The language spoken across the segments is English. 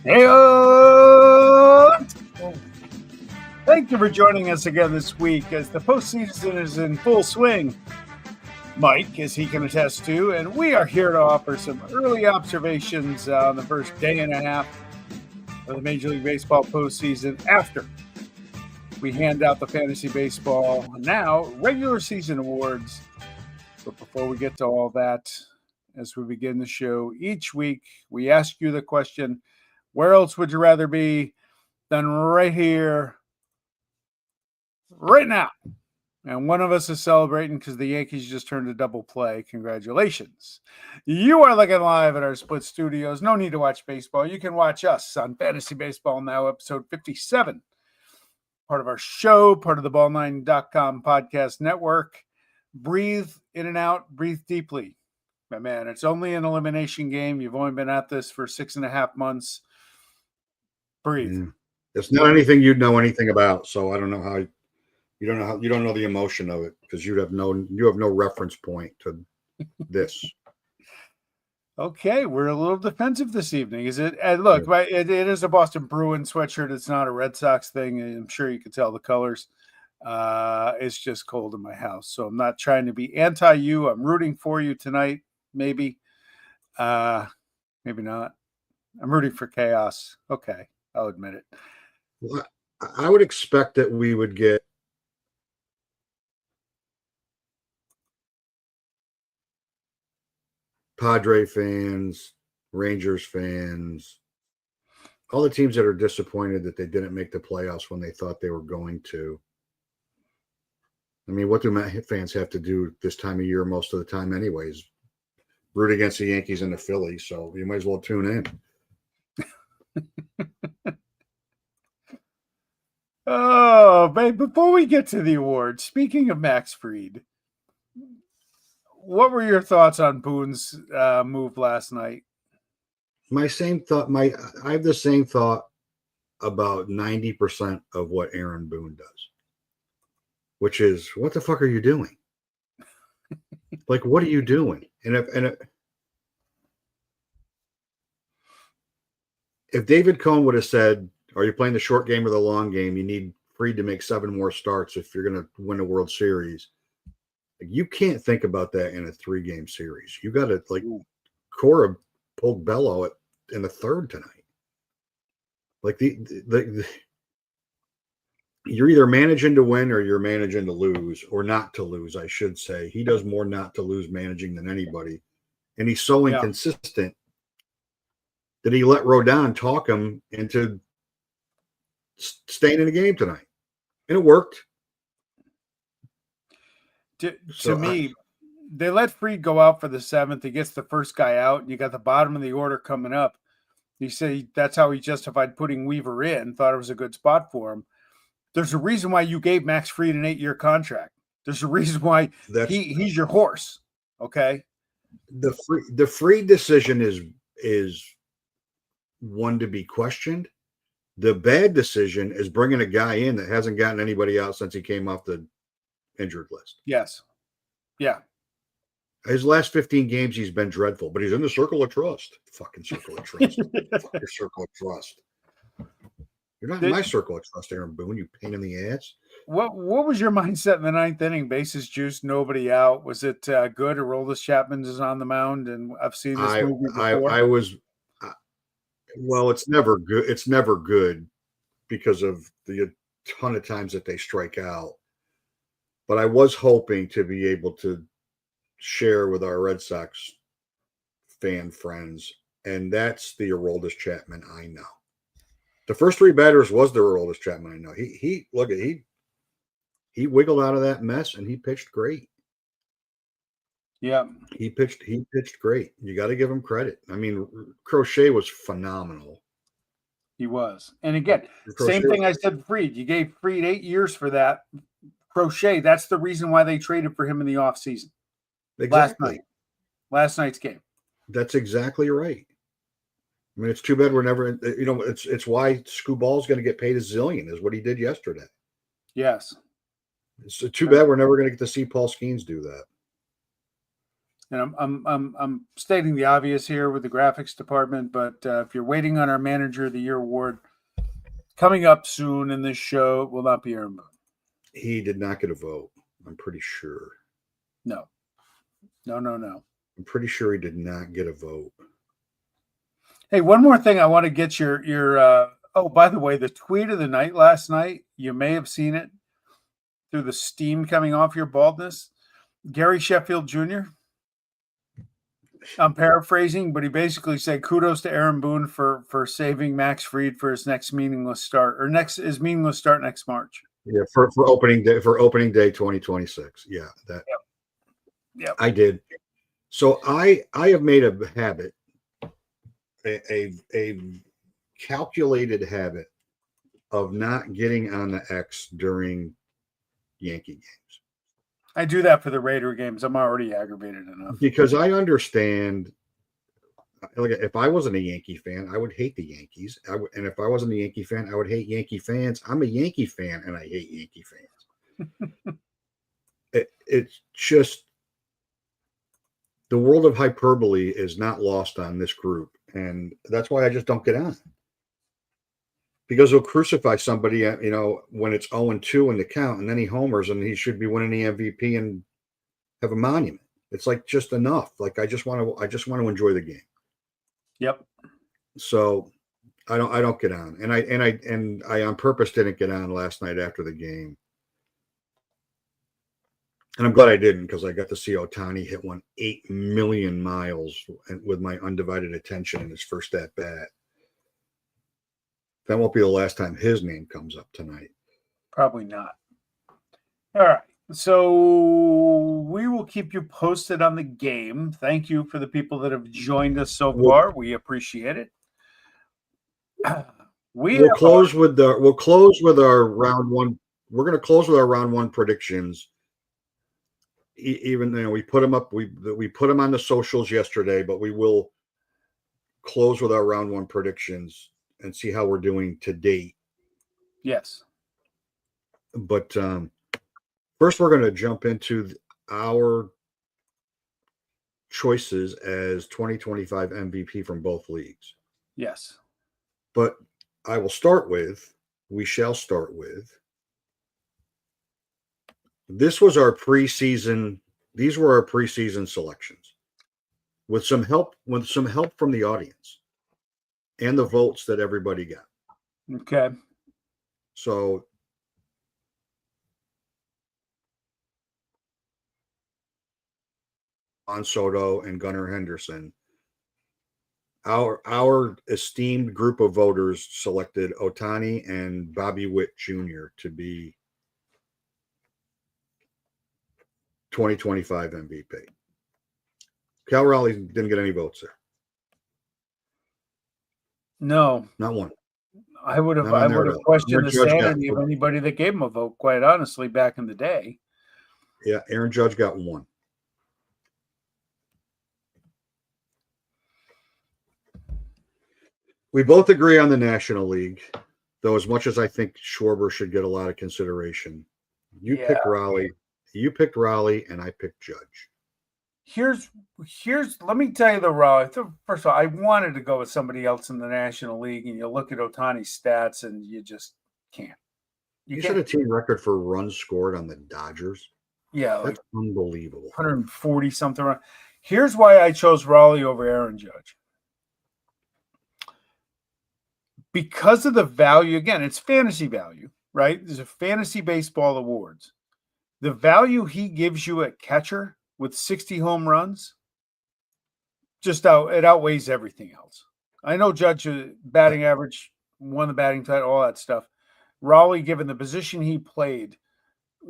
Hey, thank you for joining us again this week as the postseason is in full swing. Mike, as he can attest to, and we are here to offer some early observations on the first day and a half of the Major League Baseball postseason after we hand out the fantasy baseball now regular season awards. But before we get to all that, as we begin the show each week, we ask you the question, where else would you rather be than right here, right now? And one of us is celebrating because the Yankees just turned a double play. Congratulations. You are looking live at our split studios. No need to watch baseball. You can watch us on Fantasy Baseball Now, episode 57. Part of our show, part of the Ball9.com podcast network. Breathe in and out, breathe deeply. My man, it's only an elimination game. You've only been at this for 6.5 months. Breathe. Yeah. It's not anything you'd know anything about, so I don't know how you don't know the emotion of it because you have no reference point to this. Okay, we're a little defensive this evening. Is it? And look, Yeah. it is a Boston Bruins sweatshirt. It's not a Red Sox thing. I'm sure you can tell the colors. It's just cold in my house, so I'm not trying to be anti-you. I'm rooting for you tonight, maybe. Maybe not. I'm rooting for chaos. Okay, I'll admit it. Well, I would expect that we would get Padre fans, Rangers fans, all the teams that are disappointed that they didn't make the playoffs when they thought they were going to. I mean, what do Met fans have to do this time of year most of the time anyways? Root against the Yankees and the Phillies, so you might as well tune in. Oh, babe, before we get to the awards, speaking of Max Fried, what were your thoughts on Boone's move last night? I have the same thought about 90% of what Aaron Boone does, which is, what the fuck are you doing? Like, what are you doing? And if David Cohn would have said, are you playing the short game or the long game? You need Fried to make 7 more starts if you're going to win the World Series. You can't think about that in a 3-game series. You got to, like, Cora pulled Bello in the third tonight. Like, you're either managing to win or you're managing to lose, or not to lose, I should say. He does more not to lose managing than anybody. And he's so inconsistent that he let Rodon talk him into staying in the game tonight. And it worked. To me, they let Fried go out for the 7th. He gets the first guy out, and you got the bottom of the order coming up. You say that's how he justified putting Weaver in, thought it was a good spot for him. There's a reason why you gave Max Fried an 8-year contract. There's a reason why he's your horse. Okay. The Fried decision is one to be questioned. The bad decision is bringing a guy in that hasn't gotten anybody out since he came off the injured list. Yes. Yeah. His last 15 games, he's been dreadful, but he's in the circle of trust. Fucking circle of trust. Fuck your circle of trust. You're not in my circle of trust, Aaron Boone, you pain in the ass. What was your mindset in the 9th inning? Bases juiced, nobody out. Was it good? Aroldis Chapman is on the mound, and I've seen this movie before. Well, it's never good. It's never good because of the ton of times that they strike out. But I was hoping to be able to share with our Red Sox fan friends, and that's the Aroldis Chapman I know. The first 3 batters was the Aroldis Chapman I know. He wiggled out of that mess and he pitched great. Yeah, he pitched great. You got to give him credit. I mean, Crochet was phenomenal. He was, and again, same thing I said. Fried, you gave Fried 8 years for that. Crochet, that's the reason why they traded for him in the offseason. Exactly. Last night's game. That's exactly right. I mean, it's too bad we're never, it's why Scooball's going to get paid a zillion is what he did yesterday. Yes. It's too bad we're never going to get to see Paul Skeens do that. And I'm stating the obvious here with the graphics department, but if you're waiting on our Manager of the Year award coming up soon in this show, it will not be Aaron Boone. He did not get a vote. I'm pretty sure. No. I'm pretty sure he did not get a vote. Hey, one more thing I want to get your oh, by the way, the tweet of the night last night, you may have seen it through the steam coming off your baldness. Gary Sheffield Jr. I'm paraphrasing, but he basically said kudos to Aaron Boone for saving Max Fried for his next meaningless start his meaningless start next March. Yeah, for opening day 2026. Yeah, that. Yep. I did. So I have made a habit, a calculated habit of not getting on the X during Yankee games. I do that for the Raider games. I'm already aggravated enough. Because I understand, like, if I wasn't a Yankee fan, I would hate the Yankees. And if I wasn't a Yankee fan, I would hate Yankee fans. I'm a Yankee fan, and I hate Yankee fans. It's just the world of hyperbole is not lost on this group, and that's why I just don't get on. Because he'll crucify somebody, when it's 0-2 in the count, and then he homers, and he should be winning the MVP and have a monument. It's like just enough. Like I just want to enjoy the game. Yep. So I don't get on, and I on purpose didn't get on last night after the game, and I'm glad I didn't, because I got to see Ohtani hit one 8 million miles with my undivided attention in his first at bat. That won't be the last time his name comes up tonight. Probably not. All right. So we will keep you posted on the game. Thank you for the people that have joined us so far. We appreciate it. We'll close with our round one. We're going to close with our round one predictions. Even though we put them up, we put them on the socials yesterday, but we will close with our round one predictions and see how we're doing to date. Yes. But first, we're going to jump into our choices as 2025 MVP from both leagues. Yes. But we shall start with, these were our preseason selections with some help from the audience and the votes that everybody got. Okay. So Juan Soto and Gunnar Henderson, our esteemed group of voters selected Ohtani and Bobby Witt Jr. to be 2025 MVP. Cal Raleigh didn't get any votes there. No, not one. I would have questioned the sanity of anybody that gave him a vote, quite honestly, back in the day. Yeah, Aaron Judge got one. We both agree on the National League, though as much as I think Schwarber should get a lot of consideration. You picked Raleigh, and I picked Judge. Here's let me tell you the Raleigh. First of all, I wanted to go with somebody else in the National League, and you look at Ohtani's stats, and you just can't. You set a team record for runs scored on the Dodgers. Yeah, that's unbelievable. 140 something. Here's why I chose Raleigh over Aaron Judge. Because of the value, again, it's fantasy value, right? There's a fantasy baseball awards. The value he gives you at catcher with 60 home runs, it outweighs everything else. I know Judge batting average, won the batting title, all that stuff. Raleigh, given the position he played,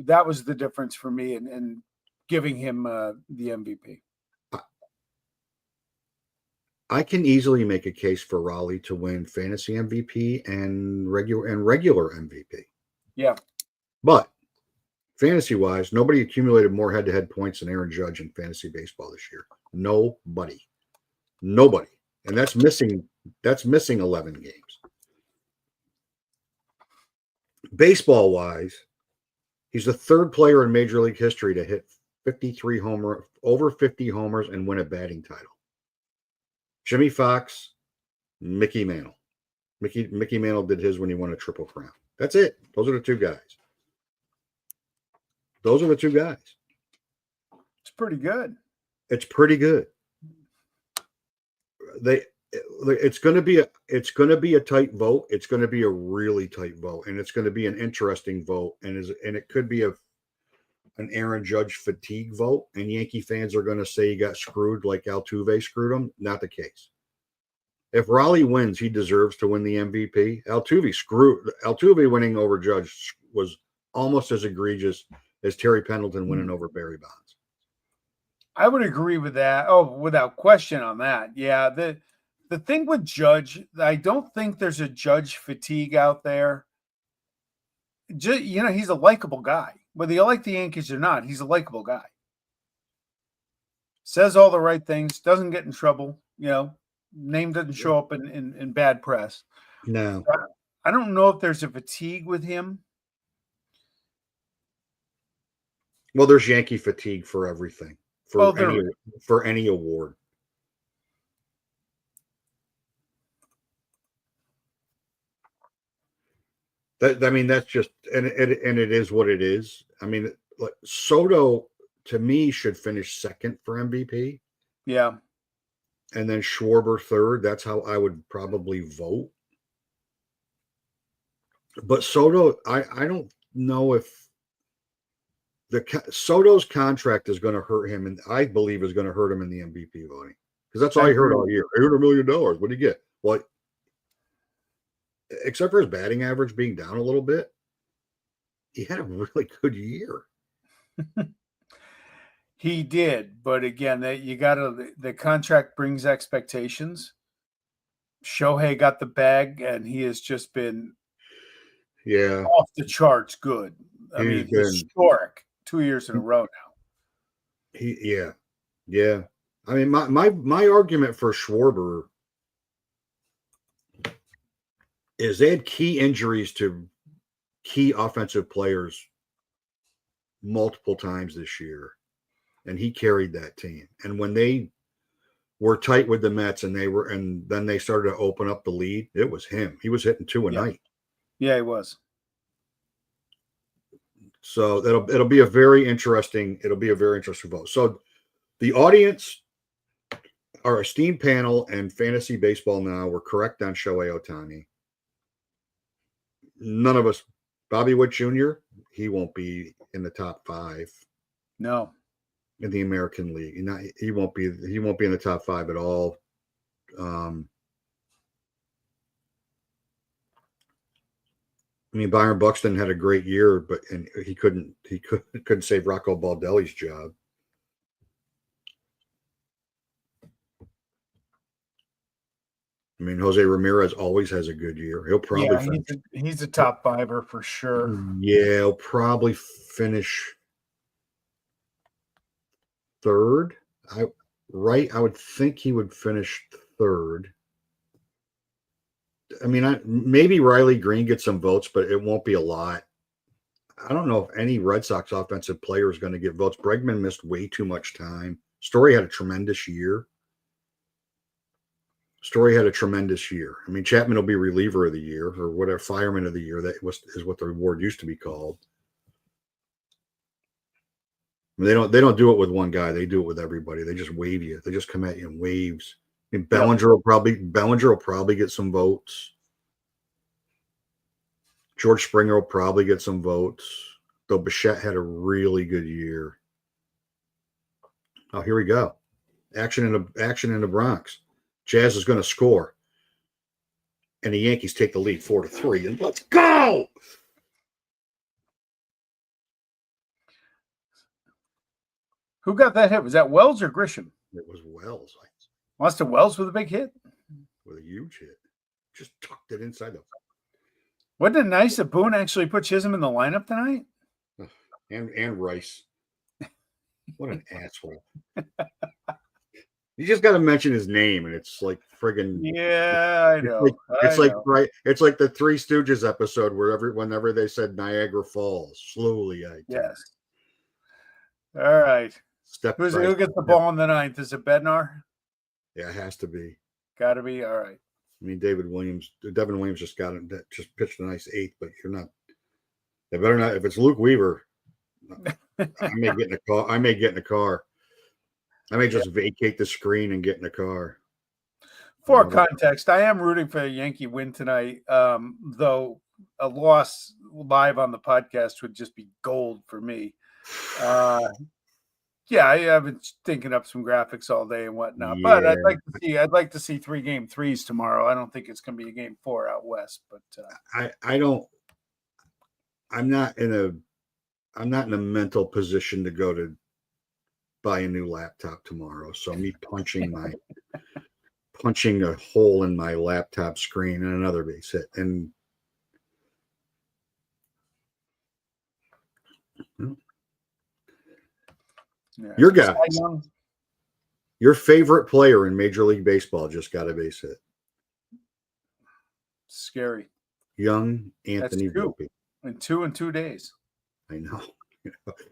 that was the difference for me in giving him the MVP. I can easily make a case for Raleigh to win fantasy MVP and regular MVP. Yeah. But fantasy-wise, nobody accumulated more head-to-head points than Aaron Judge in fantasy baseball this year. Nobody. And that's missing 11 games. Baseball-wise, he's the third player in Major League history to hit over 50 homers, and win a batting title. Jimmy Fox, Mickey Mantle. Mickey Mantle did his when he won a Triple Crown. That's it. Those are the two guys. It's pretty good. It's pretty good. It's going to be a tight vote. It's going to be a really tight vote, and it's going to be an interesting vote, and it could be an Aaron Judge fatigue vote, and Yankee fans are going to say he got screwed like Altuve screwed him. Not the case. If Raleigh wins, he deserves to win the MVP. Altuve winning over Judge was almost as egregious as Terry Pendleton winning over Barry Bonds. I would agree with that. Oh, without question on that. Yeah. The thing with Judge, I don't think there's a Judge fatigue out there. He's a likable guy. Whether you like the Yankees or not, he's a likable guy. Says all the right things, doesn't get in trouble, name doesn't show up in bad press. No. I don't know if there's a fatigue with him. Well, there's Yankee fatigue for everything, for any award. That's just, and it is what it is. I mean, like Soto to me should finish second for MVP. Yeah. And then Schwarber third. That's how I would probably vote. But Soto, I don't know if Soto's contract is going to hurt him, and I believe is going to hurt him in the MVP voting, because that's all I heard all year. I heard $1 million. What do you get? Well, except for his batting average being down a little bit, he had a really good year. He did, but again, the contract brings expectations. Shohei got the bag, and he has just been off the charts good. Historic 2 years in a row now. Yeah. I mean, my argument for Schwarber is they had key injuries to key offensive players multiple times this year, and he carried that team. And when they were tight with the Mets and then they started to open up the lead, it was him. He was hitting 2 a night. Yeah, he was. So it'll be a very interesting vote. So the audience, our esteemed panel and Fantasy Baseball Now, were correct on Shohei Ohtani. None of us, Bobby Witt Jr., he won't be in the top 5. No. In the American League. He won't be in the top 5 at all. Byron Buxton had a great year, but he couldn't save Rocco Baldelli's job. Jose Ramirez always has a good year. He'll probably he's a top 5er for sure. Yeah, he'll probably finish third. I would think he would finish third. Maybe Riley Green gets some votes, but it won't be a lot. I don't know if any Red Sox offensive player is going to get votes. Bregman missed way too much time. Story had a tremendous year. Chapman will be reliever of the year or whatever, fireman of the year. That is what the award used to be called. They don't do it with one guy. They do it with everybody. They just wave you. They just come at you in waves. Bellinger will probably get some votes. George Springer will probably get some votes. Though Bichette had a really good year. Oh, here we go. Action in the Bronx. Jazz is going to score, and the Yankees take the lead 4-3. And let's go. Who got that hit? Was that Wells or Grisham? It was Wells. Must have Wells with a big hit. With a huge hit. Just tucked it inside the. Wasn't it nice that Boone actually put Chisholm in the lineup tonight? And Rice. What an asshole. You just got to mention his name, and it's like friggin'. Yeah, I know. It's like the Three Stooges episode whenever they said Niagara Falls. Slowly, Yes. All right. Step Who by gets the step. ball in the ninth? Is it Bednar? Yeah, it has to be. Got to be. All right. I mean, Devin Williams just just pitched a nice eighth, but you're not. They better not. If it's Luke Weaver, I may get in a car. I may get in a car. I may just vacate the screen and get in a car. For context, I am rooting for a Yankee win tonight, though a loss live on the podcast would just be gold for me. Yeah, I've been thinking up some graphics all day and whatnot, but I'd like to see 3 game threes tomorrow. I don't think it's going to be a game 4 out west, but I don't. I'm not in a mental position to go to buy a new laptop tomorrow. So me punching a hole in my laptop screen and another base hit. And your guys, your favorite player in Major League Baseball just got a base hit. Scary. Young Anthony Volpe. In 2 days. I know.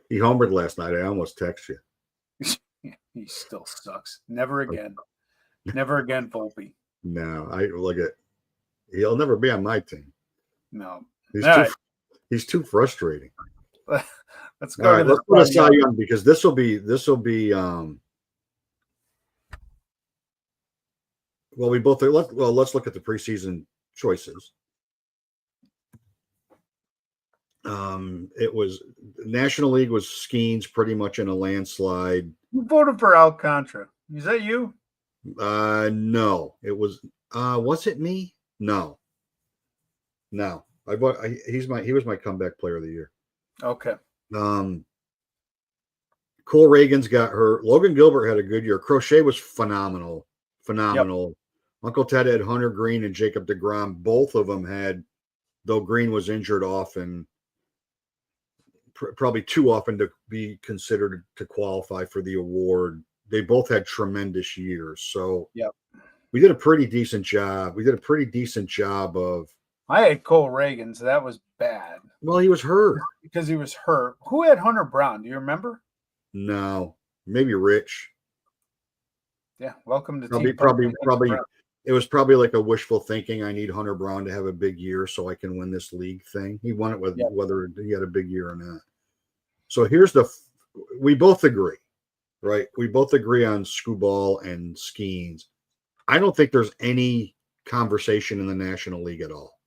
He homered last night. I almost text you. He still sucks. Never again. Never again, Volpe. No, he'll never be on my team. No. He's too frustrating. Let's go. Let's go to Cy Young, because this will be let's look at the preseason choices. It was National League was Skeens pretty much in a landslide. Who voted for Alcantara? Is that you? No, it was. Was it me? No. He was my comeback player of the year. Okay. Cole Reagan's got hurt. Logan Gilbert had a good year. Crochet was phenomenal. Yep. Uncle Ted had Hunter Green and Jacob deGrom. Both of them had, though Green was injured often, probably too often to be considered to qualify for the award. They both had tremendous years. So we did a pretty decent job. Of. I had Cole Reagan, so that was bad. Well, he was hurt. Because he was hurt. Who had Hunter Brown? Do you remember? No, maybe Rich. Yeah, welcome to probably. It was probably like a wishful thinking. I need Hunter Brown to have a big year so I can win this league thing. He won it whether he had a big year or not. So we both agree, right? We both agree on Skubal and Skeens. I don't think there's any conversation in the National League at all.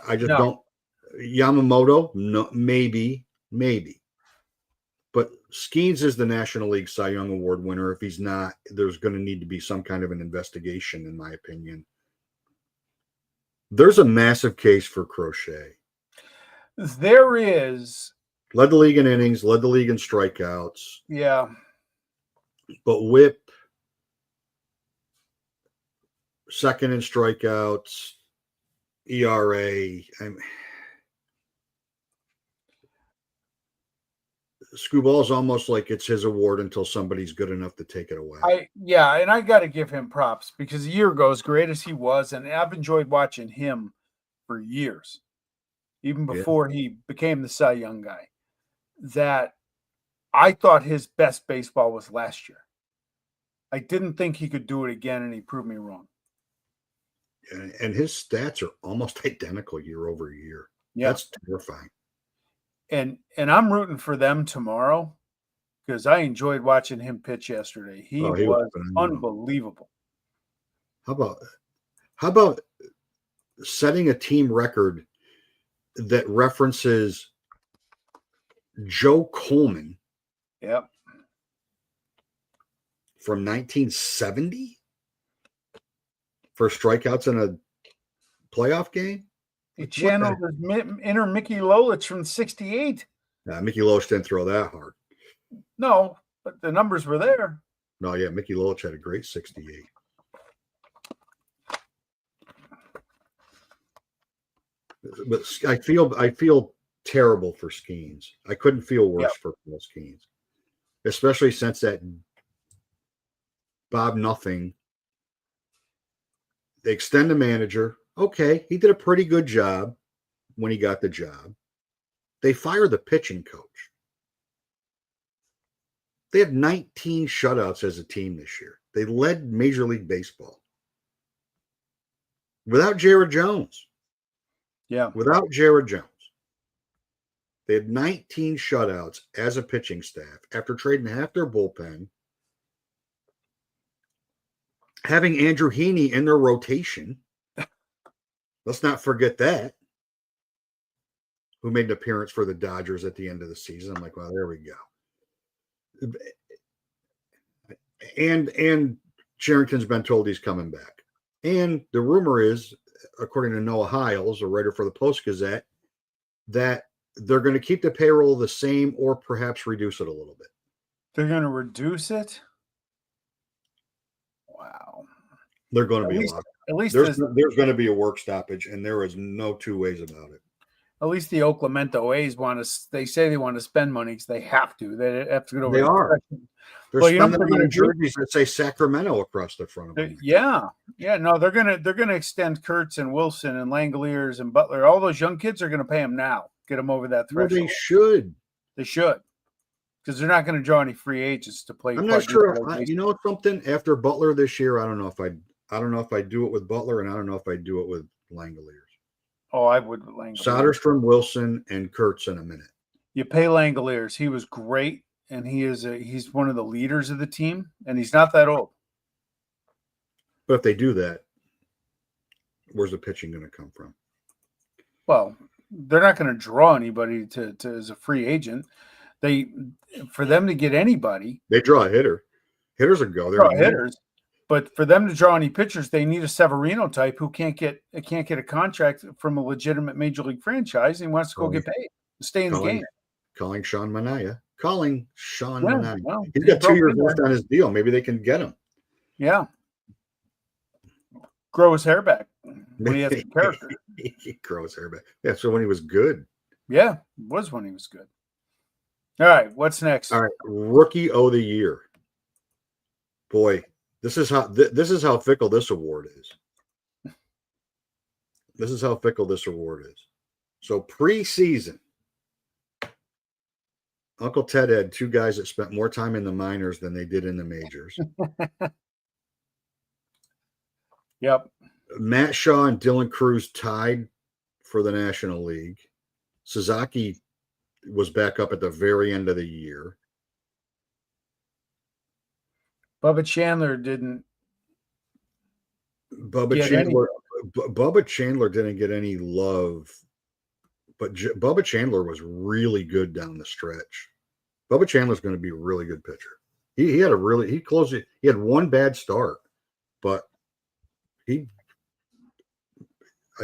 I just don't. Yamamoto, no, maybe. But Skeens is the National League Cy Young Award winner. If he's not, there's going to need to be some kind of an investigation, in my opinion. There's a massive case for Crochet. There is. Led the league in innings, led the league in strikeouts. Yeah. But whip, second in strikeouts, ERA. Scubal's almost like it's his award until somebody's good enough to take it away. And I got to give him props, because a year ago, as great as he was, and I've enjoyed watching him for years, even before he became the Cy Young guy, that I thought his best baseball was last year. I didn't think he could do it again, and he proved me wrong. And his stats are almost identical year over year. Yeah. That's terrifying. And I'm rooting for them tomorrow, because I enjoyed watching him pitch yesterday. He was unbelievable. How about setting a team record that references Joe Coleman? Yep. From 1970 for strikeouts in a playoff game? He channeled his inner Mickey Lolich from 68. Mickey Lolich didn't throw that hard. No, but the numbers were there. No, yeah, Mickey Lolich had a great 68. But I feel terrible for Skeens. I couldn't feel worse for Paul Skeens, especially since that Bob Nothing. They extend the manager. Okay, he did a pretty good job when he got the job. They fire the pitching coach. They had 19 shutouts as a team this year. They led Major League Baseball. Without Jared Jones. Yeah. Without Jared Jones. They had 19 shutouts as a pitching staff after trading half their bullpen, having Andrew Heaney in their rotation. Let's not forget that. Who made an appearance for the Dodgers at the end of the season. I'm like, well, there we go. And Sherrington's been told he's coming back. And the rumor is, according to Noah Hiles, a writer for the Post-Gazette, that they're going to keep the payroll the same or perhaps reduce it a little bit. They're going to reduce it? Wow. They're going to be a lot. At least there's going to be a work stoppage, and there is no two ways about it. At least the Oaklamento A's they say they want to spend money because they have to. They have to go over. They are. They're spending money on jerseys that say Sacramento across the front of them. Yeah. No, they're gonna extend Kurtz and Wilson and Langoliers and Butler. All those young kids are gonna pay them now. Get them over that threshold. Well, they should. They should, because they're not going to draw any free agents to play. I'm not sure. You know something? After Butler this year, I don't know if I do it with Butler, and I don't know if I do it with Langoliers. Oh, I would with Langoliers. Soderstrom, Wilson, and Kurtz in a minute. You pay Langoliers. He was great, and he's one of the leaders of the team, and he's not that old. But if they do that, where's the pitching going to come from? Well, they're not going to draw anybody to as a free agent. For them to get anybody, they draw a hitter. Hitters will go there. Hitters. But for them to draw any pitchers, they need a Severino type who can't get a contract from a legitimate major league franchise and wants to go get paid, stay in the game. Calling Sean Manaea. Manaea. Well, he's got 2 years left on his deal. Maybe they can get him. Yeah. Grow his hair back when he has a character. He grow his hair back. Yeah, so when he was good. Yeah, it was when he was good. All right, what's next? All right, Rookie of the Year. Boy, this is how fickle this award is. This is how fickle this award is. So preseason, Uncle Ted had 2 guys that spent more time in the minors than they did in the majors. Yep. Matt Shaw and Dylan Cruz tied for the National League. Sasaki was back up at the very end of the year. Bubba Chandler didn't. Bubba Chandler didn't get any love, but Bubba Chandler was really good down the stretch. Bubba Chandler's going to be a really good pitcher. He closed it. He had one bad start, but I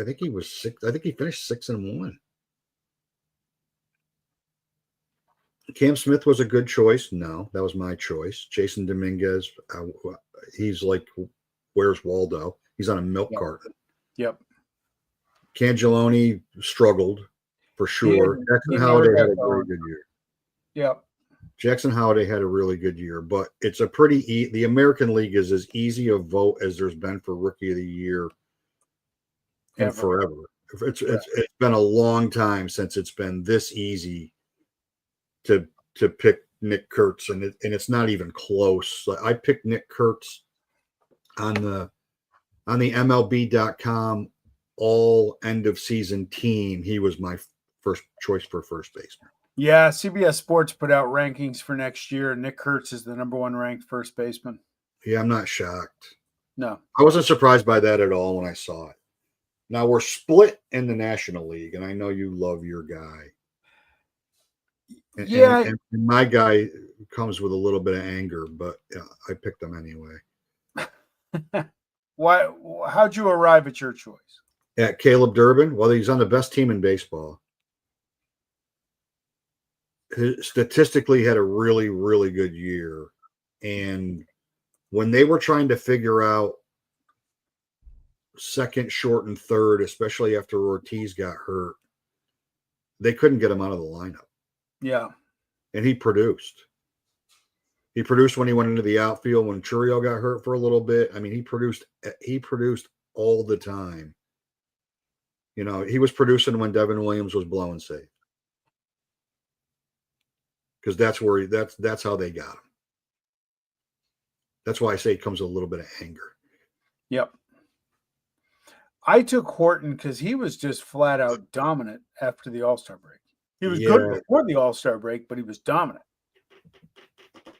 think he was 6. I think he finished 6-1. Cam Smith was a good choice. No, that was my choice. Jason Dominguez, he's like, where's Waldo? He's on a milk carton. Yep. Cangeloni struggled for sure. Jackson Holiday had a very good year. Yep. Jackson Holiday had a really good year, but it's a the American League is as easy a vote as there's been for Rookie of the Year in forever. It's been a long time since it's been this easy to pick Nick Kurtz, and it's not even close. I picked Nick Kurtz on the MLB.com all end of season team. He was my first choice for first baseman. Yeah, CBS Sports put out rankings for next year, and Nick Kurtz is the #1 ranked first baseman. Yeah, I'm not shocked. No. I wasn't surprised by that at all when I saw it. Now, we're split in the National League, and I know you love your guy. And my guy comes with a little bit of anger, but I picked him anyway. Why? How'd you arrive at your choice? At Caleb Durbin? Well, he's on the best team in baseball. Statistically had a really, really good year. And when they were trying to figure out second, short, and third, especially after Ortiz got hurt, they couldn't get him out of the lineup. Yeah. And he produced. He produced when he went into the outfield, when Churio got hurt for a little bit. I mean, he produced all the time. You know, he was producing when Devin Williams was blowing safe. Because that's how they got him. That's why I say it comes with a little bit of anger. Yep. I took Horton because he was just flat out dominant after the All-Star break. He was good before the All-Star break, but he was dominant.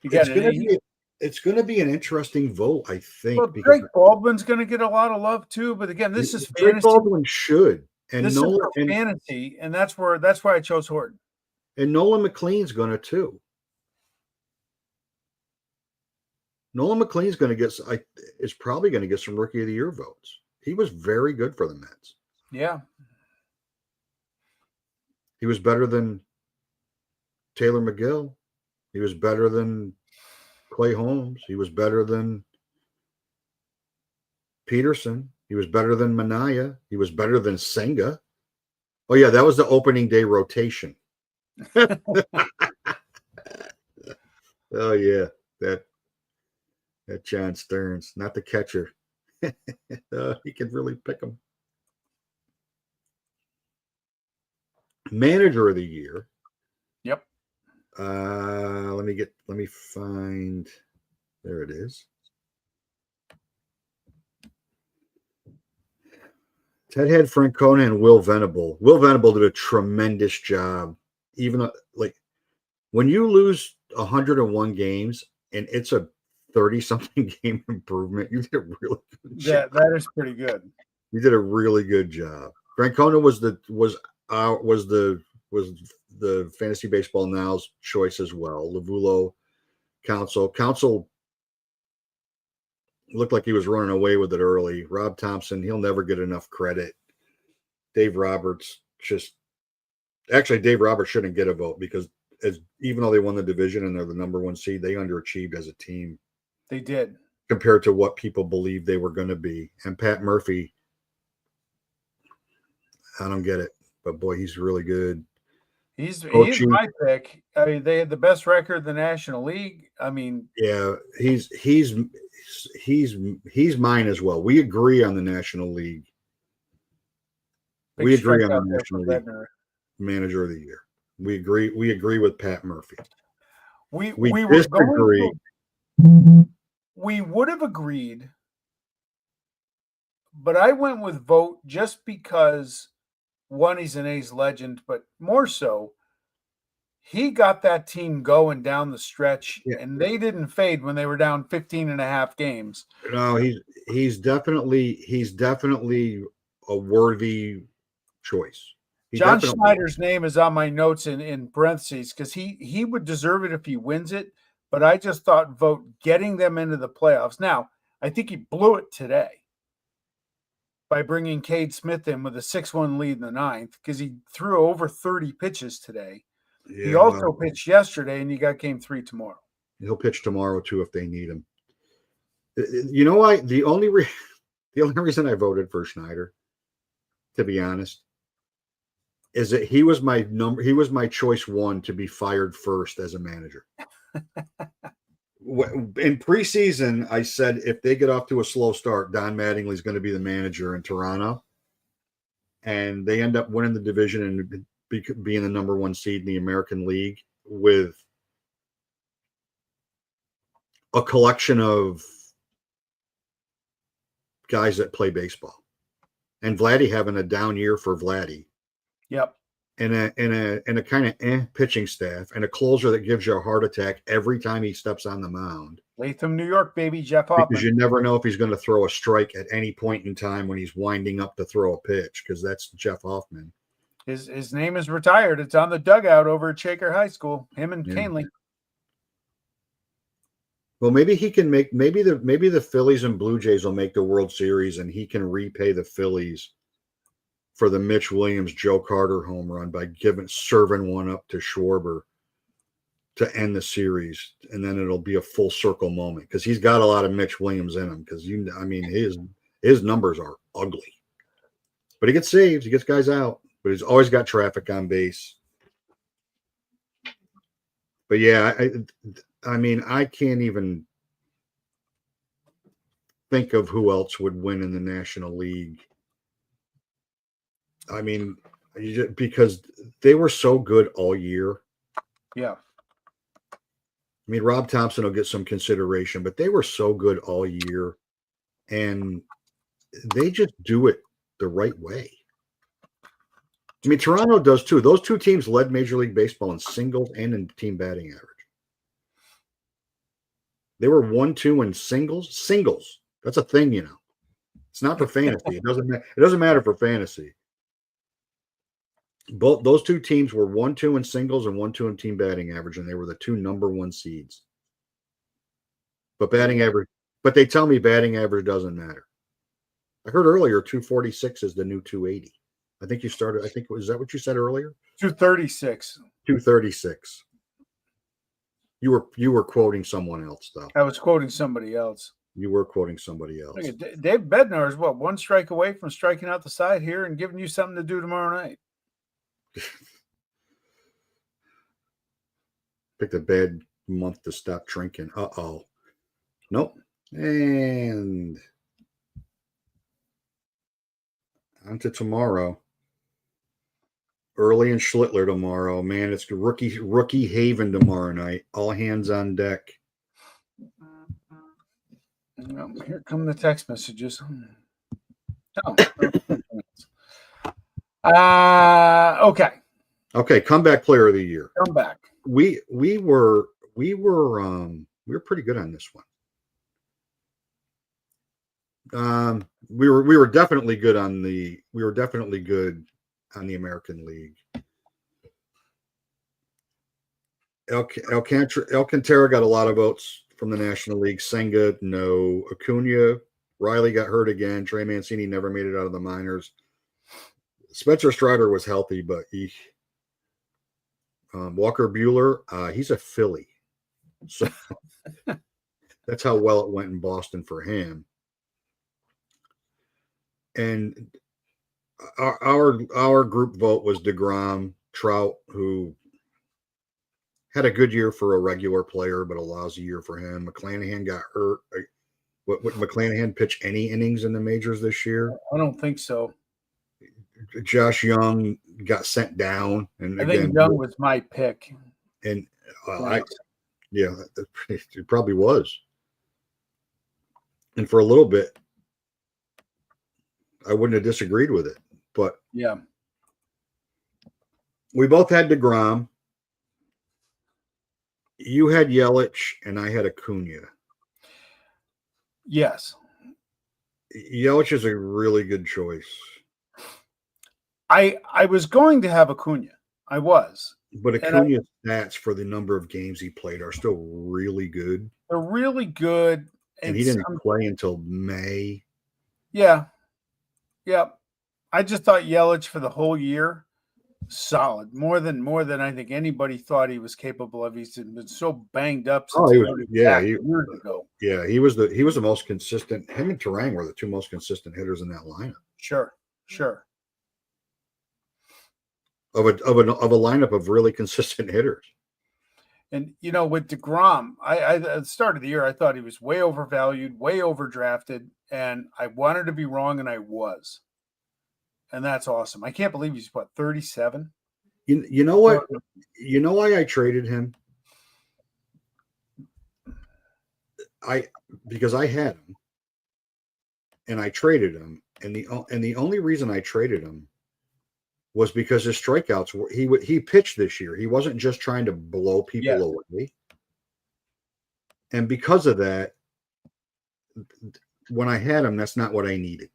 It's gonna be an interesting vote, I think. Well, Drake Baldwin's going to get a lot of love too, but again, this is fantasy. Drake Baldwin should, and this Nolan is fantasy, and that's why I chose Horton. And Nolan McLean's going to too. Nolan McLean's going to is probably going to get some Rookie of the Year votes. He was very good for the Mets. Yeah. He was better than Taylor McGill. He was better than Clay Holmes. He was better than Peterson. He was better than Minaya. He was better than Senga. Oh, yeah, that was the opening day rotation. Oh, yeah, that John Stearns, not the catcher. He could really pick him. Manager of the Year. Yep. Let me find. There it is. Ted had Francona and Will Venable. Will Venable did a tremendous job. Even though, when you lose 101 games and it's a 30-something game improvement, you did a really good job. Yeah, that is pretty good. You did a really good job. Francona was the Fantasy Baseball Now's choice as well. Lavulo, Council looked like he was running away with it early. Rob Thompson, he'll never get enough credit. Dave Roberts Dave Roberts shouldn't get a vote because even though they won the division and they're the number one seed, they underachieved as a team. They did. Compared to what people believed they were going to be. And Pat Murphy, I don't get it, but boy, he's really good. He's my pick. I mean, they had the best record in the National League. I mean, yeah, he's mine as well. We agree on the National League. We agree on the National League Manager of the Year. We agree with Pat Murphy. We disagree. We would have agreed, but I went with vote just because one, he's an A's legend, but more so, he got that team going down the stretch, and they didn't fade when they were down 15 and a half games. No, he's definitely a worthy choice. John Schneider's name is on my notes in parentheses because he would deserve it if he wins it, but I just thought vote getting them into the playoffs. Now, I think he blew it today by bringing Cade Smith in with a 6-1 lead in the ninth because he threw over 30 pitches today. Yeah, he also pitched yesterday, and you got game 3 tomorrow. He'll pitch tomorrow, too, if they need him. You know why? The only reason I voted for Schneider, to be honest, is that he was my choice 1 to be fired first as a manager. In preseason, I said if they get off to a slow start, Don Mattingly's going to be the manager in Toronto. And they end up winning the division and being the number 1 seed in the American League with a collection of guys that play baseball. And Vladdy having a down year for Vladdy. Yep. And a kind of pitching staff and a closer that gives you a heart attack every time he steps on the mound. Latham, New York, baby, Jeff Hoffman. Because you never know if he's going to throw a strike at any point in time when he's winding up to throw a pitch, because that's Jeff Hoffman. His name is retired. It's on the dugout over at Shaker High School. Him and Canley. Well, maybe he can make maybe the Phillies and Blue Jays will make the World Series, and he can repay the Phillies for the Mitch Williams, Joe Carter home run by serving one up to Schwarber to end the series, and then it'll be a full circle moment because he's got a lot of Mitch Williams in him. Because his numbers are ugly, but he gets saves, he gets guys out, but he's always got traffic on base. But yeah, I can't even think of who else would win in the National League. I mean, because they were so good all year. Yeah. I mean, Rob Thompson will get some consideration, but they were so good all year, and they just do it the right way. I mean, Toronto does too. Those two teams led Major League Baseball in singles and in team batting average. They were 1-2 in singles. Singles. That's a thing, you know. It's not for fantasy. It doesn't matter for fantasy. Both those two teams were 1-2 in singles and 1-2 in team batting average, and they were the two number one seeds. But batting average, but they tell me batting average doesn't matter. I heard earlier 246 is the new 280. I think was that what you said earlier? 236. 236. You were quoting someone else, though. I was quoting somebody else. You were quoting somebody else. Look at Dave Bednar is what, one strike away from striking out the side here and giving you something to do tomorrow night. Picked a bad month to stop drinking. Uh-oh. Nope. And on to tomorrow. Early in Schlittler tomorrow. Man, it's rookie haven tomorrow night. All hands on deck. Well, here come the text messages. Okay. Okay, comeback player of the year. Comeback. We were pretty good on this one. We were definitely good on the American League. Alcantara got a lot of votes from the National League. Senga, no. Acuna, Riley got hurt again. Trey Mancini never made it out of the minors. Spencer Strider was healthy, but Walker Buehler, he's a Philly. So that's how well it went in Boston for him. And our group vote was DeGrom, Trout, who had a good year for a regular player, but a lousy year for him. McClanahan got hurt. Would McClanahan pitch any innings in the majors this year? I don't think so. Josh Young got sent down, and I think Young was my pick. And it probably was. And for a little bit, I wouldn't have disagreed with it. But yeah, we both had DeGrom. You had Yelich, and I had Acuna. Yes. Yelich is a really good choice. I was going to have Acuna. I was. But Acuna's stats for the number of games he played are still really good. They're really good. And he didn't play until May. Yeah. Yeah. I just thought Yelich for the whole year, solid. More than I think anybody thought he was capable of. He's been so banged up since years ago. Yeah, he was the most consistent. Him and Terang were the two most consistent hitters in that lineup. Sure. Of a lineup of really consistent hitters. And with DeGrom, I at the start of the year I thought he was way overvalued, way overdrafted, and I wanted to be wrong, and I was. And that's awesome. I can't believe he's 37. You know what? You know why I traded him? Because I had him, and I traded him, and the only reason I traded him was because his strikeouts he pitched this year. He wasn't just trying to blow people away. And because of that, when I had him, that's not what I needed.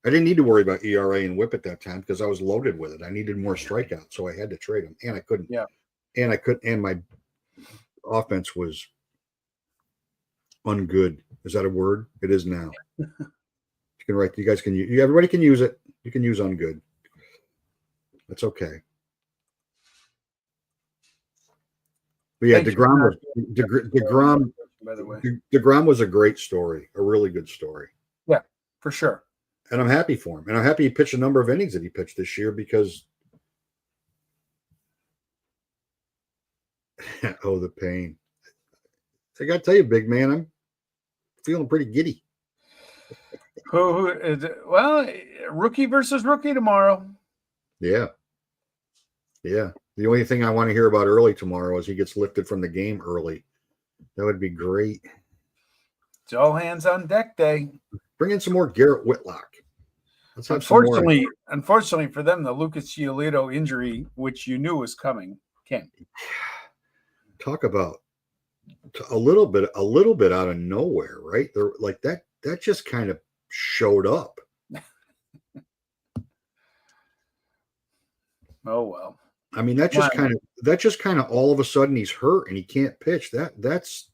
I didn't need to worry about ERA and WHIP at that time because I was loaded with it. I needed more strikeouts, so I had to trade him, and I couldn't. Yeah. And my offense was ungood. Is that a word? It is now. You can write. You guys can use. Everybody can use it. You can use ungood. That's okay. But yeah, DeGrom by the way. DeGrom was a great story, a really good story. Yeah, for sure. And I'm happy for him. And I'm happy he pitched a number of innings that he pitched this year because oh, the pain. I got to tell you, big man, I'm feeling pretty giddy. Who is it? Well, rookie versus rookie tomorrow. Yeah. The only thing I want to hear about early tomorrow is he gets lifted from the game early. That would be great. It's all hands on deck day. Bring in some more Garrett Whitlock. Let's have Unfortunately for them, the Lucas Giolito injury, which you knew was coming, came. Talk about a little bit out of nowhere, right? They're like that just kind of showed up. Oh well. I mean, that just kind of all of a sudden he's hurt and he can't pitch. That's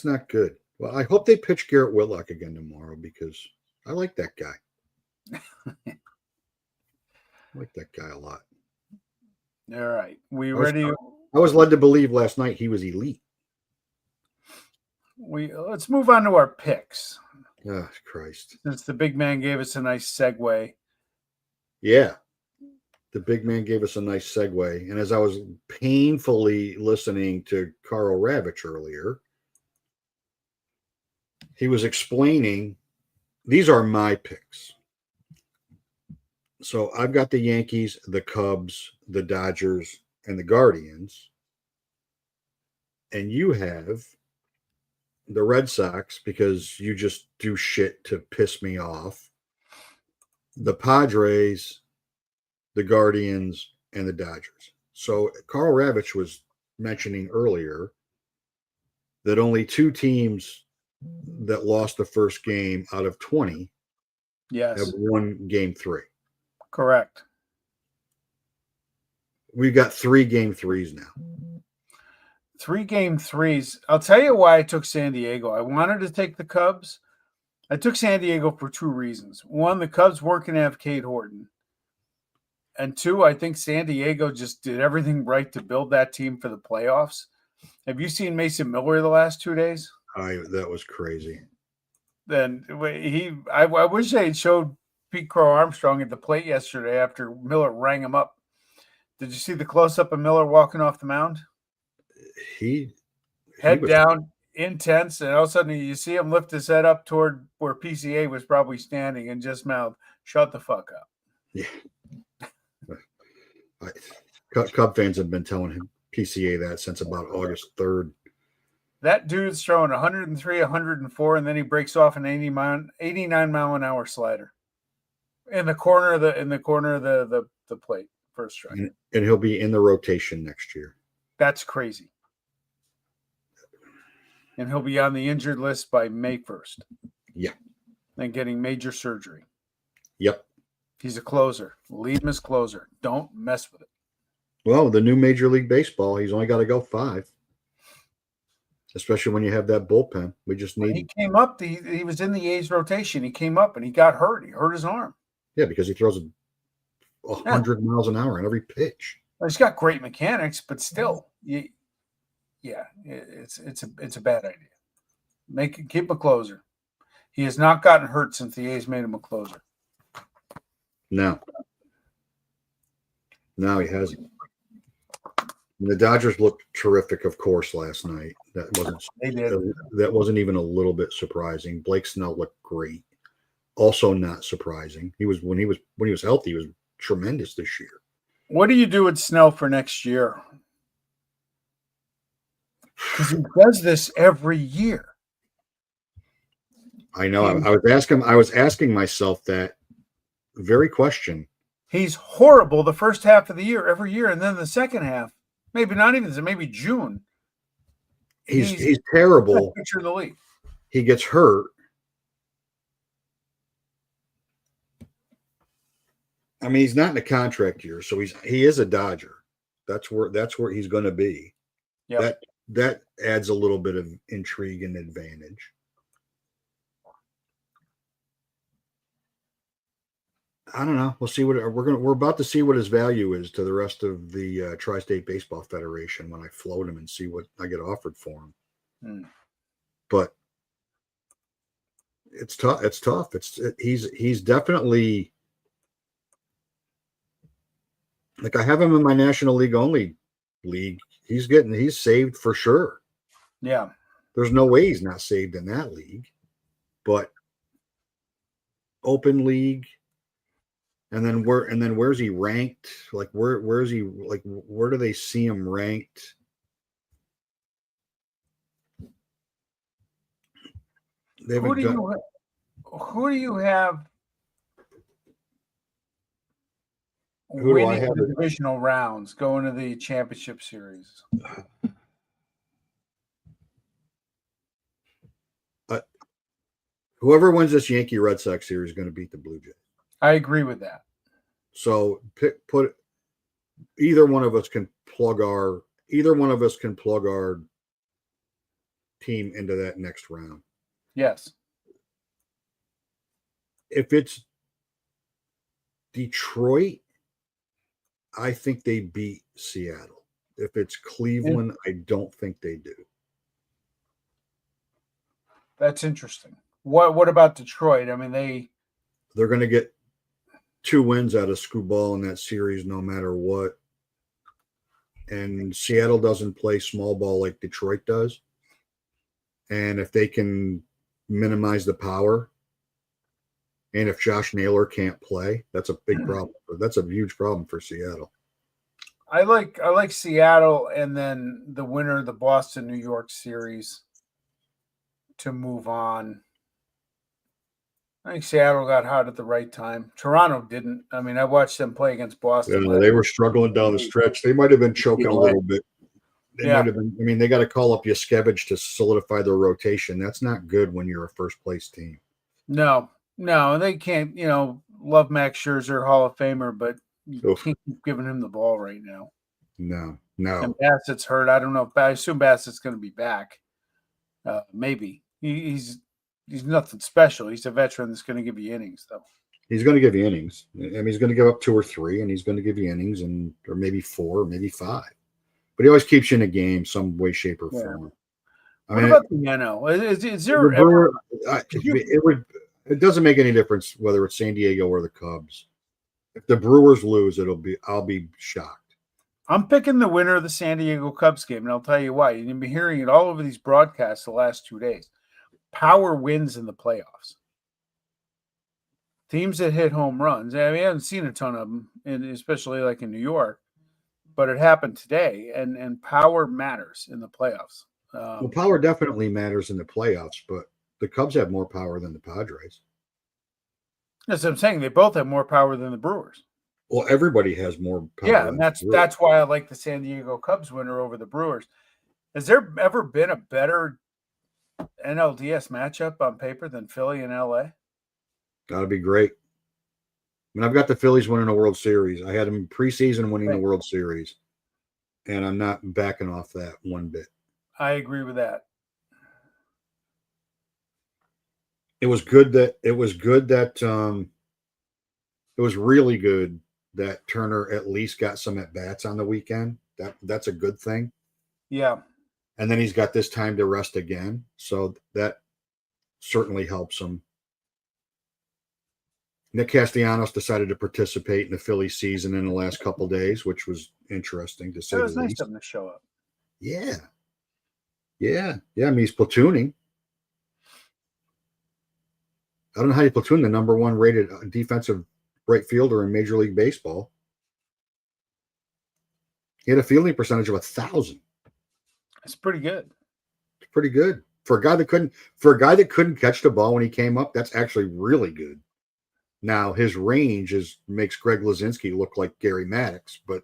not good. Well, I hope they pitch Garrett Whitlock again tomorrow because I like that guy. I like that guy a lot. All right. Ready? I was led to believe last night he was elite. Let's move on to our picks. Oh, Christ. Since the big man gave us a nice segue. Yeah. The big man gave us a nice segue. And as I was painfully listening to Carl Ravitch earlier, he was explaining, these are my picks. So I've got the Yankees, the Cubs, the Dodgers, and the Guardians. And you have the Red Sox because you just do shit to piss me off. The Padres, the Guardians, and the Dodgers. So Carl Ravitch was mentioning earlier that only 2 teams that lost the first game out of 20 have won game 3. Correct. We've got 3 game 3s now. 3 game 3s. I'll tell you why I took San Diego. I wanted to take the Cubs. I took San Diego for 2 reasons. 1, the Cubs weren't going to have Cade Horton. And 2, I think San Diego just did everything right to build that team for the playoffs. Have you seen Mason Miller the last 2 days? That was crazy. Then I wish they had showed Pete Crow Armstrong at the plate yesterday after Miller rang him up. Did you see the close-up of Miller walking off the mound? He head down, intense, and all of a sudden you see him lift his head up toward where PCA was probably standing and just mouth, "Shut the fuck up." Yeah. Cub fans have been telling him PCA that since about August 3rd. That dude's throwing 103, 104, and then he breaks off an 89 mile an hour slider in the corner of the plate, first strike. And he'll be in the rotation next year. That's crazy. And he'll be on the injured list by May 1st. Yeah. And getting major surgery. Yep. He's a closer. Leave him as closer. Don't mess with it. Well, the new Major League Baseball, he's only got to go 5. Especially when you have that bullpen. We just need. He came up. He was in the A's rotation. He came up and he got hurt. He hurt his arm. Yeah, because he throws 100 miles an hour on every pitch. Well, he's got great mechanics, but still, it's a bad idea. Keep a closer. He has not gotten hurt since the A's made him a closer. No, he hasn't. And the Dodgers looked terrific, of course, last night. That wasn't even a little bit surprising. Blake Snell looked great. Also, not surprising. When he was healthy, he was tremendous this year. What do you do with Snell for next year? Because he does this every year. I know. I was asking myself that very question. He's horrible the first half of the year, every year, and then the second half, maybe June. He's terrible. Pitcher in the league. He gets hurt. I mean, he's not in a contract year, so he is a Dodger. That's where he's going to be. Yeah, that adds a little bit of intrigue and advantage. I don't know. We'll see we're about to see what his value is to the rest of the Tri-State Baseball Federation when I float him and see what I get offered for him. But it's tough. He's definitely, like, I have him in my National League only league. He's saved for sure. Yeah. There's no way he's not saved in that league. But open league, where's he ranked? Like where's he, like where do they see him ranked? They Who haven't do done. who do you have Who do I winning have? the divisional rounds, going to the championship series? Whoever wins this Yankee Red Sox series is going to beat the Blue Jays. I agree with that. So put either one of us can plug our team into that next round. Yes. If it's Detroit, I think they beat Seattle. If it's Cleveland, I don't think they do. That's interesting. What about Detroit? I mean, they're going to get 2 wins out of Screwball in that series no matter what. And Seattle doesn't play small ball like Detroit does. And if they can minimize the power, and if Josh Naylor can't play, that's a big problem. That's a huge problem for Seattle. I like Seattle, and then the winner of the Boston New York series to move on. I think Seattle got hot at the right time. Toronto didn't. I mean, I watched them play against Boston. Yeah, they were struggling down the stretch. They might have been choking a little bit. They might have been. I mean, they got to call up Yaskevich to solidify their rotation. That's not good when you're a first place team. No, they can't. Love Max Scherzer, Hall of Famer, but you can't keep giving him the ball right now. No. And Bassett's hurt. I don't know. I assume Bassett's going to be back. Maybe he's nothing special. He's a veteran that's going to give you innings, though. He's going to give you innings. I mean, he's going to give up 2 or 3, and he's going to give you innings, or maybe 4, or maybe 5. But he always keeps you in a game, some way, shape, or form. What about the NL? Is there ever? It doesn't make any difference whether it's San Diego or the Cubs. If the Brewers lose, I'll be shocked. I'm picking the winner of the San Diego Cubs game, and I'll tell you why. You've been hearing it all over these broadcasts the last 2 days. Power wins in the playoffs. Teams that hit home runs. I mean, we haven't seen a ton of them, especially like in New York, but it happened today, and power matters in the playoffs. Well, power definitely matters in the playoffs, but the Cubs have more power than the Padres. That's what I'm saying. They both have more power than the Brewers. Well, everybody has more power. Yeah, and that's why I like the San Diego Cubs winner over the Brewers. Has there ever been a better NLDS matchup on paper than Philly and LA? That'd be great. I mean, I've got the Phillies winning a World Series. I had them preseason winning the World Series, and I'm not backing off that one bit. I agree with that. It was really good that Turner at least got some at bats on the weekend. That's a good thing. Yeah. And then he's got this time to rest again, so that certainly helps him. Nick Castellanos decided to participate in the Phillies season in the last couple of days, which was interesting to say. It was nice of him to show up. Yeah. I mean, he's platooning. I don't know how you platoon the number 1 rated defensive right fielder in Major League Baseball. He had a fielding percentage of 1,000. That's pretty good. It's pretty good for a guy that couldn't catch the ball when he came up. That's actually really good. Now his range makes Greg Lazinski look like Gary Maddox, but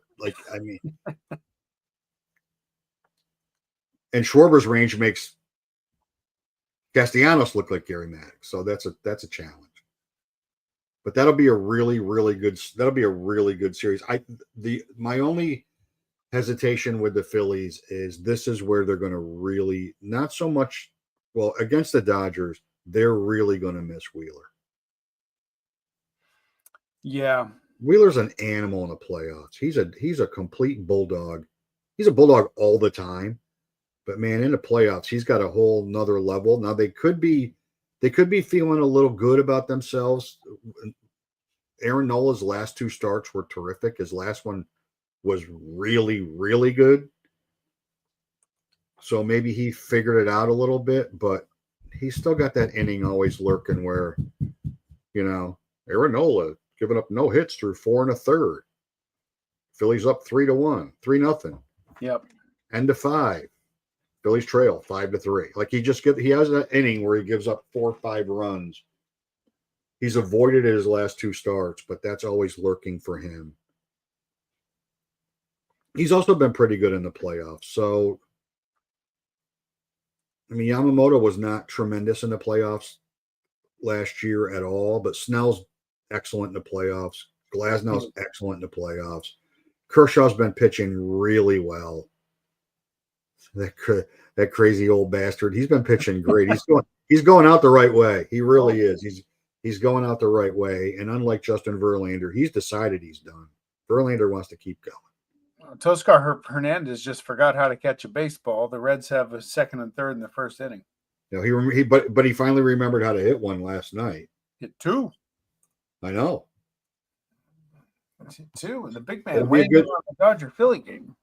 and Schwarber's range makes Castellanos look like Gary Maddox. So that's a challenge. But that'll be a really, really good series. My only hesitation with the Phillies is this is where they're going to really, not so much, well, against the Dodgers, they're really going to miss Wheeler. Yeah. Wheeler's an animal in the playoffs. He's a complete bulldog. He's a bulldog all the time. But man, in the playoffs, he's got a whole nother level. Now they could be feeling a little good about themselves. Aaron Nola's last 2 starts were terrific. His last one was really, really good. So maybe he figured it out a little bit, but he's still got that inning always lurking where, Aaron Nola giving up no hits through 4 1/3. Phillies up 3-1, 3-0. Yep. End of 5. Phillies trail 5-3. Like he has an inning where he gives up 4 or 5 runs. He's avoided his last 2 starts, but that's always lurking for him. He's also been pretty good in the playoffs. So, I mean, Yamamoto was not tremendous in the playoffs last year at all, but Snell's excellent in the playoffs. Glasnow's excellent in the playoffs. Kershaw's been pitching really well. That crazy old bastard. He's been pitching great. He's going out the right way. He really is. He's going out the right way. And unlike Justin Verlander, he's decided he's done. Verlander wants to keep going. Toscar Hernandez just forgot how to catch a baseball. The Reds have a second and third in the first inning. But he finally remembered how to hit one last night. Hit 2. I know. Hit 2. And the big man waiting on the Dodger-Philly game.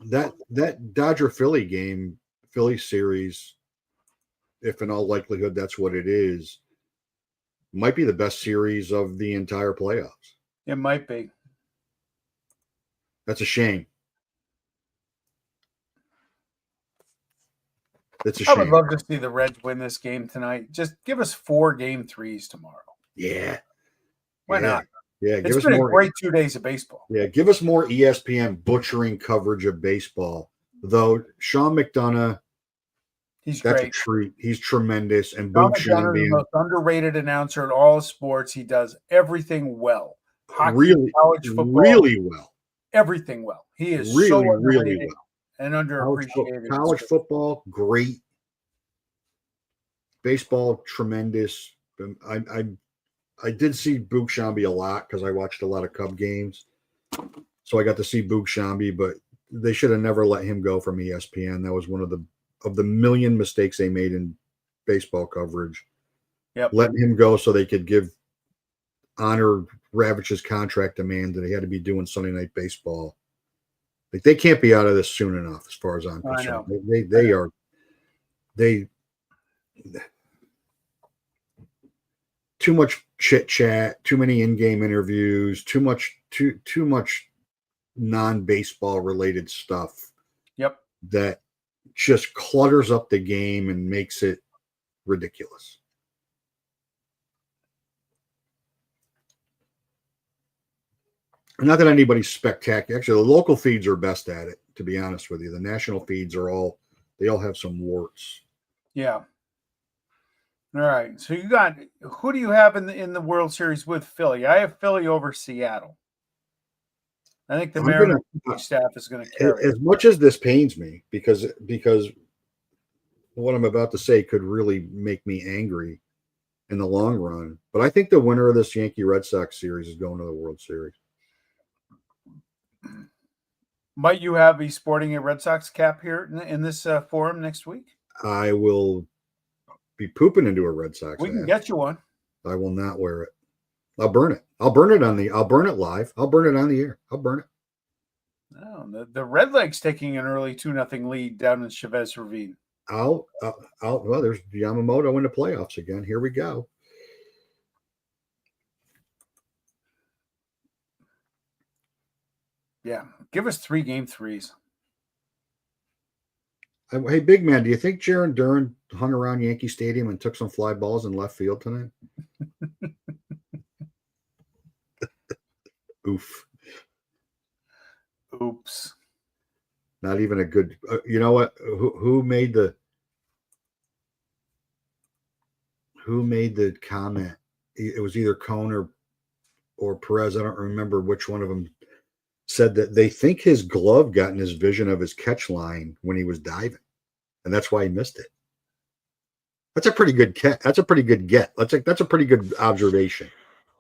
That Dodger-Philly series, if in all likelihood that's what it is, might be the best series of the entire playoffs. It might be. That's a shame. I would love to see the Reds win this game tonight. Just give us 4 game 3s tomorrow. Yeah. Why not? Yeah, it's been a great 2 days of baseball. Yeah, give us more ESPN butchering coverage of baseball. Though Sean McDonough, that's great. A treat. He's tremendous. And Sean McDonough is the most underrated announcer in all of sports. He does everything well. Hockey, college football, really well. Everything well. He is really, so really well. And underappreciated. College football, great. Baseball, tremendous. I did see Boog Shambi a lot because I watched a lot of Cub games. So I got to see Boog Shambi, but they should have never let him go from ESPN. That was one of the million mistakes they made in baseball coverage. Yep. Letting him go so they could honor Ravage's contract demand that he had to be doing Sunday Night Baseball. Like they can't be out of this soon enough, as far as I'm concerned. They too much chit chat, too many in-game interviews, too much non-baseball related stuff. Yep. That just clutters up the game and makes it ridiculous. Not that anybody's spectacular. Actually, the local feeds are best at it, to be honest with you. The national feeds they all have some warts. Yeah. All right. So who do you have in the World Series with Philly? I have Philly over Seattle. I think the Mariners staff is going to carry as much as this pains me because what I'm about to say could really make me angry in the long run. But I think the winner of this Yankee Red Sox series is going to the World Series. Might you be sporting a Red Sox cap here in this forum next week? I will be pooping into a Red Sox. We can get you one. I will not wear it. I'll burn it. I'll burn it live. I'll burn it on the air. I'll burn it. No, the Redlegs taking an early 2-0 lead down in Chavez Ravine. Well, there's Yamamoto in the playoffs again. Here we go. Yeah, give us 3 game 3s. Hey, big man, do you think Jaron Duran hung around Yankee Stadium and took some fly balls in left field tonight? Oops. Not even a good. You know what? Who made the comment? It was either Cone or Perez. I don't remember which one of them said that they think his glove got in his vision of his catch line when he was diving, and that's why he missed it. That's a pretty good catch. That's a pretty good get. That's a pretty good observation.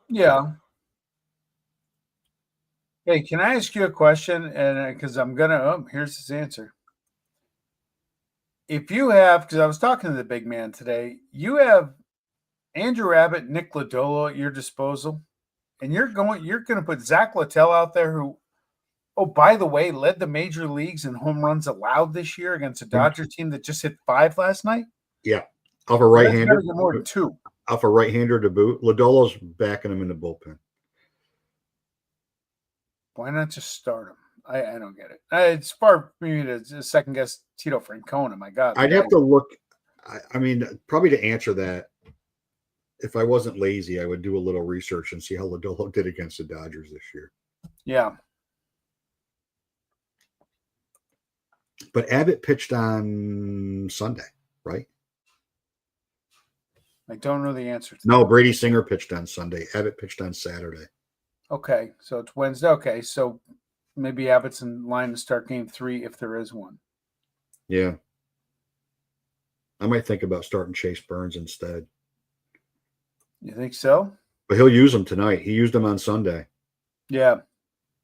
Yeah. Hey, can I ask you a question? And because I'm gonna, here's his answer. If you have, because I was talking to the big man today, you have Andrew Abbott, Nick Lodolo at your disposal, and you're going to put Zach Littell out there, who, oh, by the way, led the major leagues in home runs allowed this year against a Dodger team that just hit 5 last night. Yeah, off a right-hander. More than 2. Off a right-hander to boot. Lodolo's backing him in the bullpen. Why not just start him? I don't get it. It's far for me to second guess Tito Francona. My God, I'd have to look. I mean, probably to answer that, if I wasn't lazy, I would do a little research and see how Lodolo did against the Dodgers this year. Yeah. But Abbott pitched on Sunday, right? I don't know the answer to No, that. Brady Singer pitched on Sunday. Abbott pitched on Saturday. Okay, so it's Wednesday. Okay, so maybe Abbott's in line to start game 3 if there is one. Yeah. I might think about starting Chase Burns instead. You think so? But he'll use him tonight. He used him on Sunday. Yeah.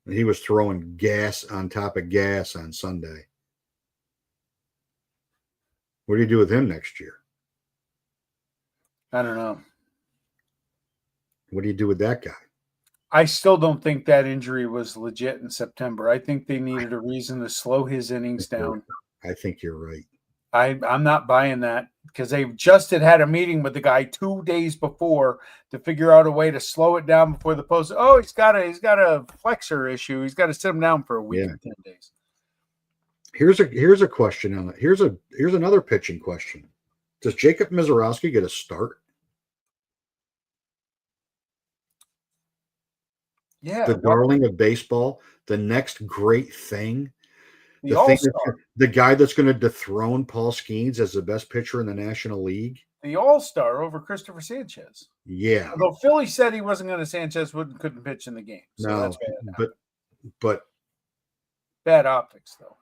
And he was throwing gas on top of gas on Sunday. What do you do with him next year? I don't know. What do you do with that guy? I still don't think that injury was legit in September. I think they needed a reason to slow his innings down. I think you're right. I'm not buying that because they just had a meeting with the guy 2 days before to figure out a way to slow it down before the post. Oh, he's got a flexor issue. He's got to sit him down for a week and 10 days. Here's a question on it. Here's another pitching question. Does Jacob Mizorowski get a start? Yeah, the darling of baseball, the next great thing. The guy that's going to dethrone Paul Skeens as the best pitcher in the National League. The All-Star over Christopher Sanchez. Yeah. Although Philly said he wasn't going to, Sanchez couldn't pitch in the game. So no, that's bad. But bad optics, though.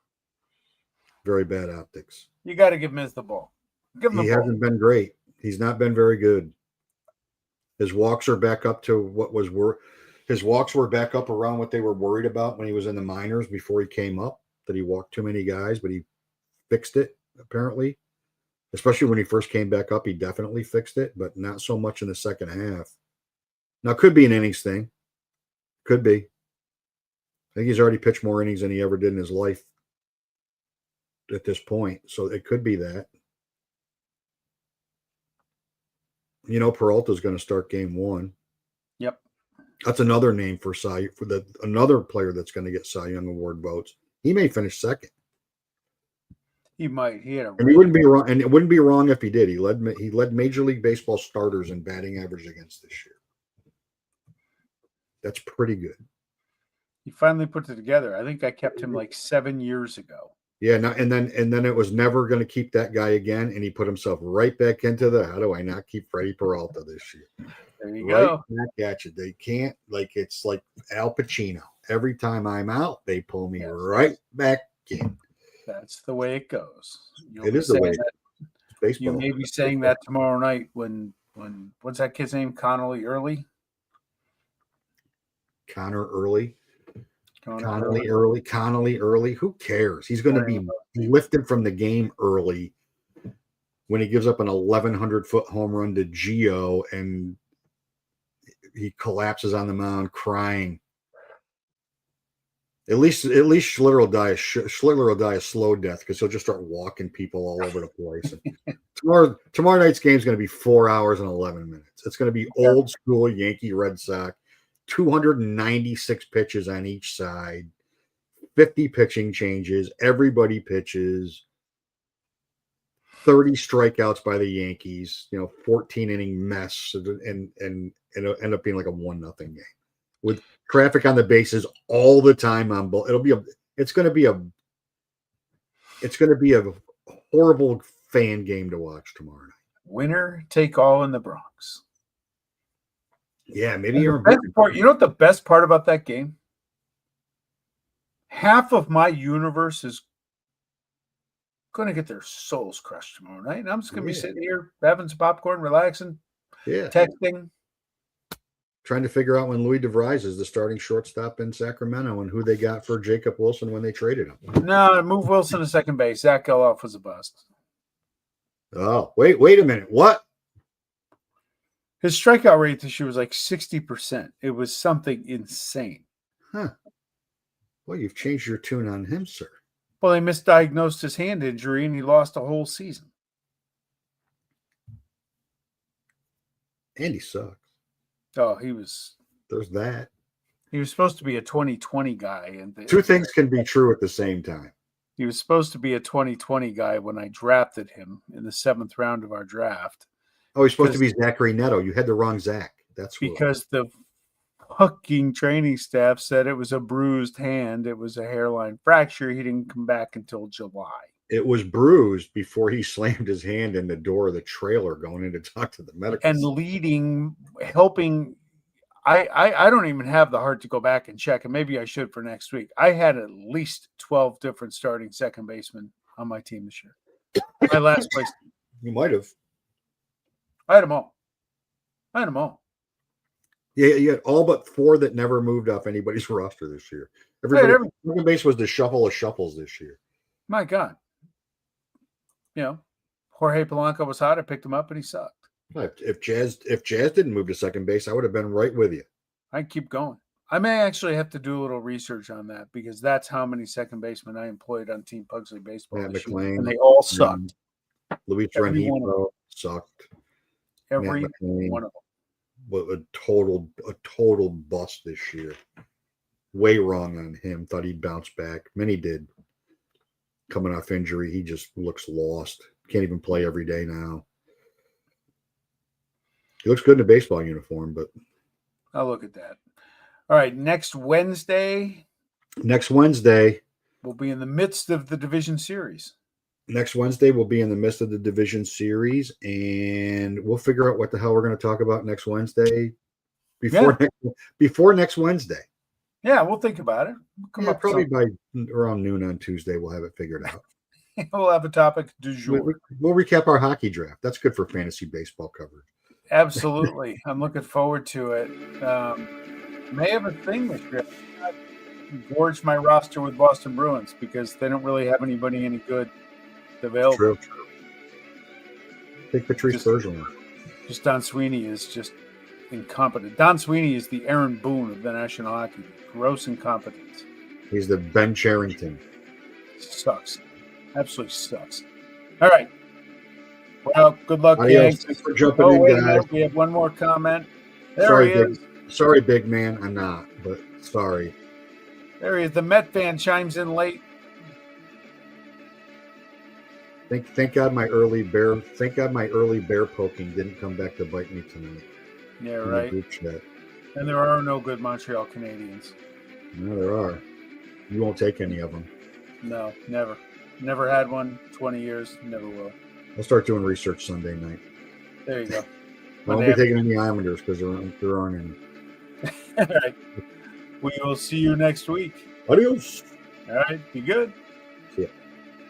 Very bad optics. You got to give Miz the ball. Give him the ball. He hasn't been great. He's not been very good. His walks are back up to what was his walks were back up around what they were worried about when he was in the minors before he came up, that he walked too many guys, but he fixed it, apparently. Especially when he first came back up, he definitely fixed it, but not so much in the second half. Now, it could be an innings thing. Could be. I think he's already pitched more innings than he ever did in his life at this point, so it could be that. You know, Peralta's going to start game 1. Yep. That's another name for another player that's going to get Cy Young Award votes. He may finish second. He might. He wouldn't be wrong. And it wouldn't be wrong if he did. He led Major League Baseball starters in batting average against this year. That's pretty good. He finally put it together. I think I kept him like 7 years ago. Yeah, and then it was never going to keep that guy again, and he put himself right back into how do I not keep Freddie Peralta this year? There you go. Back at you. They can't, it's like Al Pacino. Every time I'm out, they pull me right back in. That's the way it goes. It is the way baseball. You may be saying that tomorrow night when what's that kid's name? Connolly Early? Connor Early. Connolly Early. Who cares? He's going to be lifted from the game early when he gives up an 1,100-foot home run to Gio and he collapses on the mound crying. At least Schlitter will die a slow death because he'll just start walking people all over the place. And tomorrow night's game is going to be 4 hours and 11 minutes. It's going to be old school Yankee Red Sox. 296 pitches on each side, 50 pitching changes. Everybody pitches. 30 strikeouts by the Yankees. 14 inning mess, and it'll end up being like a 1-0 game with traffic on the bases all the time on both. It's going to be a horrible fan game to watch tomorrow night. Winner take all in the Bronx. Yeah, maybe you're you know what the best part about that game? Half of my universe is going to get their souls crushed tomorrow night. And I'm just going to be sitting here having some popcorn, relaxing, texting. Trying to figure out when Louis DeVries is the starting shortstop in Sacramento and who they got for Jacob Wilson when they traded him. No, move Wilson to second base. Zach Geloff was a bust. Oh, wait a minute. What? His strikeout rate this year was like 60%. It was something insane. Huh. Well, you've changed your tune on him, sir. Well, they misdiagnosed his hand injury, and he lost a whole season. And he sucks. Oh, he was... There's that. He was supposed to be a 2020 guy. And Two things can be true at the same time. he was supposed to be a 2020 guy when I drafted him in the 7th round of our draft. Oh, he's supposed to be Zachary Neto. You had the wrong Zach. That's because the fucking training staff said it was a bruised hand. It was a hairline fracture. He didn't come back until July. It was bruised before he slammed his hand in the door of the trailer going in to talk to the medical. And helping. I don't even have the heart to go back and check, and maybe I should for next week. I had at least 12 different starting second basemen on my team this year. My last place. You might have. I had them all. Yeah, you had all but 4 that never moved off anybody's roster this year. Second base was the shuffle of shuffles this year. My God. Jorge Polanco was hot. I picked him up, and he sucked. If Jazz didn't move to second base, I would have been right with you. I'd keep going. I may actually have to do a little research on that because that's how many second basemen I employed on Team Pugsley Baseball. Matt McClain, and they all sucked. Luis Rengifo sucked. Every one of them. A total bust this year. Way wrong on him. Thought he'd bounce back. Many did. Coming off injury, he just looks lost. Can't even play every day now. He looks good in a baseball uniform, but I'll look at that. All right, next Wednesday. We'll be in the midst of the division series. Next Wednesday, we'll be in the midst of the division series, and we'll figure out what the hell we're going to talk about next Wednesday before next Wednesday. Yeah, we'll think about it. Probably by around noon on Tuesday, we'll have it figured out. We'll have a topic du jour. We'll recap our hockey draft. That's good for fantasy baseball coverage. Absolutely. I'm looking forward to it. May have a thing this year. I gorged my roster with Boston Bruins because they don't really have anybody any good available. True. Take Patrice Bergeron. Just Don Sweeney is just incompetent. Don Sweeney is the Aaron Boone of the National Hockey League. Gross incompetence. He's the Ben Cherington. Sucks. Absolutely sucks. All right. Well, good luck, Adios. Yanks. Thanks for jumping in, guys. We have one more comment. Sorry, big man. I'm not, but sorry. There he is. The Met fan chimes in late. Thank God my early bear poking didn't come back to bite me tonight. Yeah, right. And there are no good Montreal Canadiens. No, there are. You won't take any of them. No, never. Never had one. 20 years. Never will. I'll start doing research Sunday night. There you go. I won't be taking any Islanders because there aren't any. All right. We will see you next week. Adios. All right. Be good.